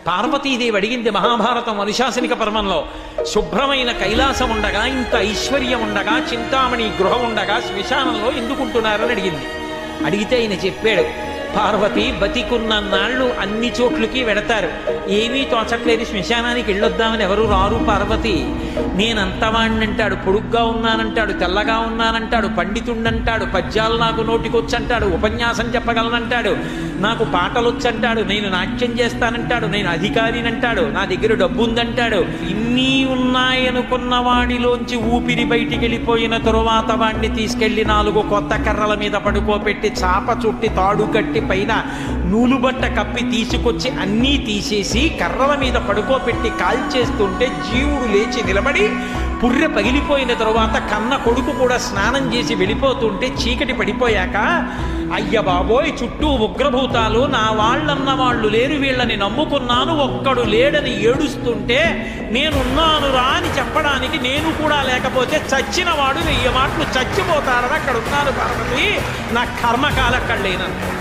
పార్వతీదేవి అడిగింది మహాభారతం అనుశాసనిక పర్వంలో, శుభ్రమైన కైలాసం ఉండగా, ఇంత ఐశ్వర్యం ఉండగా, చింతామణి గృహం ఉండగా శ్మశానంలో ఎందుకుంటున్నారని అడిగింది. అడిగితే ఆయన చెప్పాడు, పార్వతి బతికున్న నాళ్ళు అన్ని చోట్లకి వెడతారు, ఏమీ తోచట్లేదు, శ్మశానానికి వెళ్ళొద్దామని ఎవరు రారు పార్వతి. నేనంతవాణ్ణంటాడు, పొడుగ్గా ఉన్నానంటాడు, తెల్లగా ఉన్నానంటాడు, పండితుండంటాడు, పద్యాలు నాకు నోటికొచ్చంటాడు, ఉపన్యాసం చెప్పగలనంటాడు, నాకు పాటలొచ్చంటాడు, నేను నాట్యం చేస్తానంటాడు, నేను అధికారినంటాడు, నా దగ్గర డబ్బు ఉందంటాడు. ఇన్ని ఉన్నాయనుకున్న వాడిలోంచి ఊపిరి బయటికి వెళ్ళిపోయిన తరువాత వాడిని తీసుకెళ్లి 4 కొత్త కర్రల మీద పడుకోబెట్టి చాప చుట్టి తాడు కట్టి పైన నూలుబట్ట కప్పి తీసుకొచ్చి అన్నీ తీసేసి కర్రల మీద పడుకోబెట్టి కాల్చేస్తుంటే జీవుడు లేచి నిలబడి పుర్రె పగిలిపోయిన తరువాత కన్న కొడుకు కూడా స్నానం చేసి వెళ్ళిపోతుంటే చీకటి పడిపోయాక, అయ్య బాబోయ్ చుట్టూ ఉగ్రభూతాలు, నా వాళ్ళన్న వాళ్ళు లేరు, వీళ్ళని నమ్ముకున్నాను, ఒక్కడు లేడని ఏడుస్తుంటే నేనున్నాను రా అని చెప్పడానికి నేను కూడా లేకపోతే చచ్చిన వాడు 1000 మాటలు చచ్చిపోతాడని అక్కడ ఉన్నాను పార్వతి, నా కర్మకాలక్కడ లేనన్నాడు.